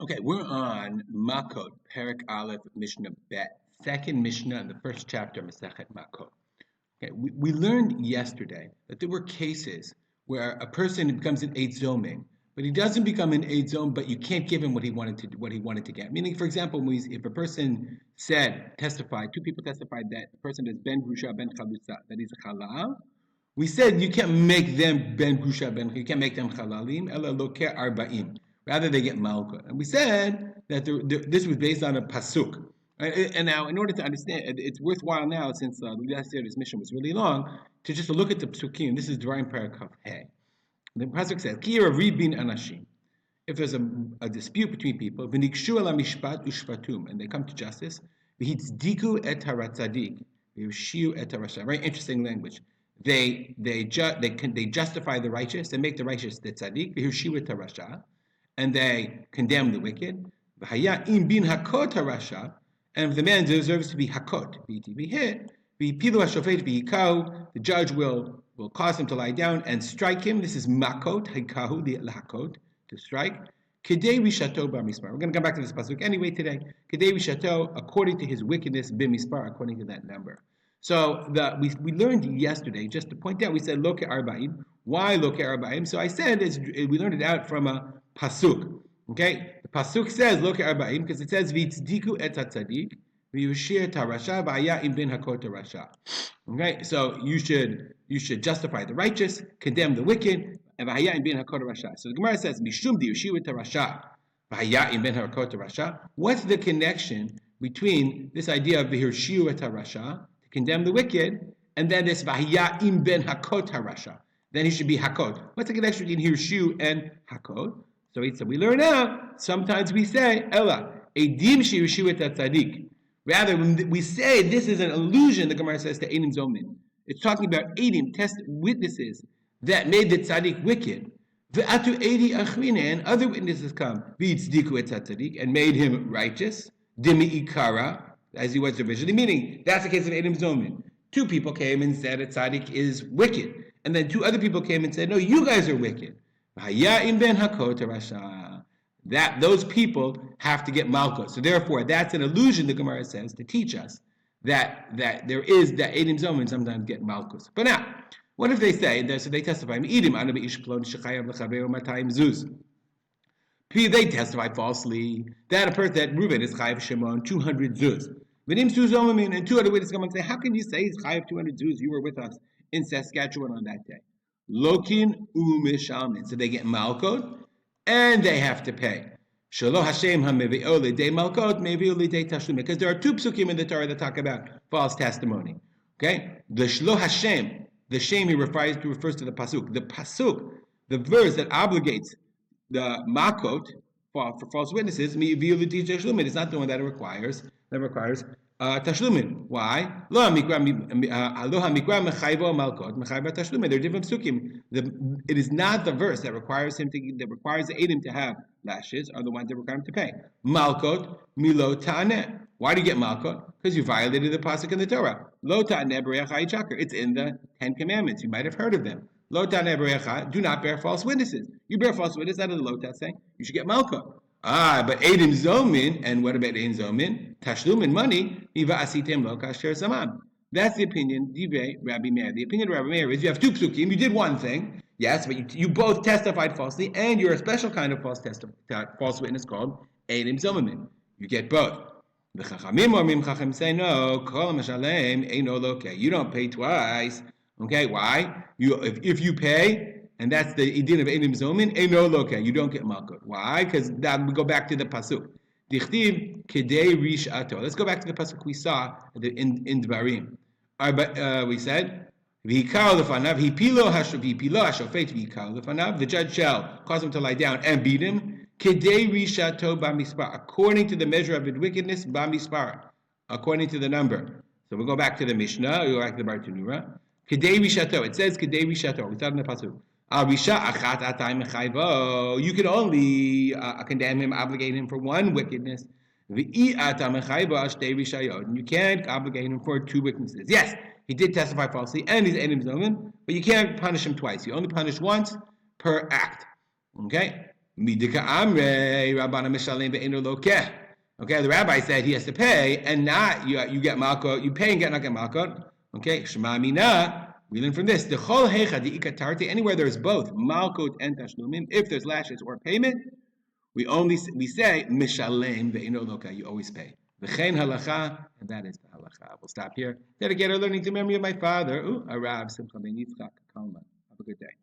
Okay, we're on Makkot, Perek Aleph, Mishnah Bet, second Mishnah in the first chapter of Masechet Makkot. Okay, we learned yesterday that there were cases where a person becomes an Eidim Zomemim, but he doesn't become an Eidim Zomemim, but you can't give him what he wanted to get. Meaning, for example, if a person testified, two people testified that the person is Ben Grusha Ben Chalusa, that he's a Halal. We said you can't make them Ben Grusha Ben, you can't make them Halalim, Ela Lokeh Arba'im. Rather, they get Malka. And we said that this was based on a pasuk. And now, in order to understand, it's worthwhile now, since last year this mission was really long, to just look at the psukim. This is Dvarim Parakaf Hey. The pasuk says, "Kira ribin anashim." If there's a dispute between people, v'nikshu ala mishpat ushpatum, and they come to justice, v'hitzdiku et haratzadik, v'yushiu et harasha. Very interesting language. They justify the righteous, they make the righteous the tzaddik, v'yushiu et harasha, and they condemn the wicked. V'haya im bin hakot harasha, and if the man deserves to be hakot, to be hit, v'pilu hashofet v'yikau, the judge will cause him to lie down and strike him. This is Makkot, hikahu, the hakot, to strike. Kedei rishato b'mispar. We're going to come back to this pasuk anyway today. Kedei rishato, according to his wickedness, b'mispar, according to that number. So we learned yesterday, just to point out, we said loke arba'im. Why loke arba'im? So I said we learned it out from a pasuk. Okay, the pasuk says loke arba'im because it says v'tzdiku et hatzadik v'yushir tarasha v'aya im bin hakot tarasha. Okay, so you should justify the righteous, condemn the wicked, and v'haya im bin hakot tarasha. So the Gemara says mishum diyushiu tarasha v'haya im bin hakot tarasha. What's the connection between this idea of v'hirshiu tarasha, to condemn the wicked, and then this v'haya im bin hakot tarasha? Then he should be hakot. What's the connection between hirshiu and hakot? So we learn out. Sometimes we say ella eidim shirshiu et tzaddik. Rather, when we say this is an allusion, the Gemara says to Eidim Zomemim. It's talking about Eidim, witnesses that made the tzaddik wicked. Ve'atu Eidi achrine, and other witnesses come, v'yitzdiku et tzaddik, and made him righteous, dimi ikara, as he was originally. Meaning, that's the case of Eidim Zomemim. Two people came and said a tzaddik is wicked, and then two other people came and said, no, you guys are wicked. V'haya ben hakot rasha. That those people have to get Makkot. So therefore, that's an allusion, the Gemara says, to teach us that there is that Eidim Zomemim sometimes get Makkot. But now, what if they say, so they testify, they testify falsely that a person, that Reuben is chayav Shimon 200 zuz. And two other witnesses come and say, how can you say he's chayav 200 zuz? You were with us in Saskatchewan on that day. Lokin u'mishalmin. So they get Makkot, and they have to pay. Shelo Hashem ha-mevi'o de malkot mevi'o de tashlum. Because there are two psukim in the Torah that talk about false testimony. Okay? The Shelo Hashem, the shame he refers to the pasuk. The pasuk, the verse that obligates the Makkot for false witnesses, mevi'o de tashlum. It's not the one that requires tashlumin. Why? Lo hamikra mechayvo malkot mechayva tashlumin. They're different psukim. It is not the verse that requires the Eidim to have lashes, are the ones that require him to pay. Malkot milo ta'aneh. Why do you get malkot? Because you violated the pasuk in the Torah. Lo ta'aneh b'reach ha'yichakar. It's in the 10 Commandments. You might have heard of them. Lo ta'aneh b'reach. Do not bear false witnesses. You bear false witnesses. That is the lo ta saying. You should get malkot. But Eidim Zomemim, and what about Eidim Zomemim? Tashlumin, money, Iva asitem lo kasher zamam. That's the opinion, Divrei Rabbi Meir. The opinion of Rabbi Meir is you have two psukim, you did one thing, yes, but you both testified falsely, and you're a special kind of false witness called Eidim Zomemim. You get both. The Chachamim or Mim Chacham say, no, kol mashalem eino lokeh. You don't pay twice. Okay, why? If you pay, and that's the idin of Eidim Zomemim, eino lokeh. You don't get Makkot. Why? Because we go back to the pasuk. Dichtiv kedei rishato. Let's go back to the pasuk we saw in Dvarim. We said v'hikar lefanav hipilo hashofet v'hikar lefanav. The judge shall cause him to lie down and beat him. Kedei rishato b'mispar, according to the measure of his wickedness b'mispar, according to the number. So we'll go back to the Mishnah. We'll go back to the Bartanura. Kedei rishato. It says kedei rishato. We saw it in the pasuk. You can only condemn him, obligate him for one wickedness. You can't obligate him for two witnesses. Yes, he did testify falsely, and he's Eidim Zomemim, but you can't punish him twice. You only punish once per act. Okay? Midika amre Rabbana mishalem ve'eno lokeh. Okay, the rabbi said he has to pay, and not you get Makkot. You pay and not get Makkot. Okay, Shema Mina. We learn from this. The chol hecha the ikatarti. Anywhere there's both Malkut and Tashlumim, if there's lashes or payment, we say mishalem ve'eno lokeh. You always pay. V'chein halacha, and that is the halacha. We'll stop here. Dedicated learning to memory of my father, Arav Simcha Ben Yitzchak Kalman. Have a good day.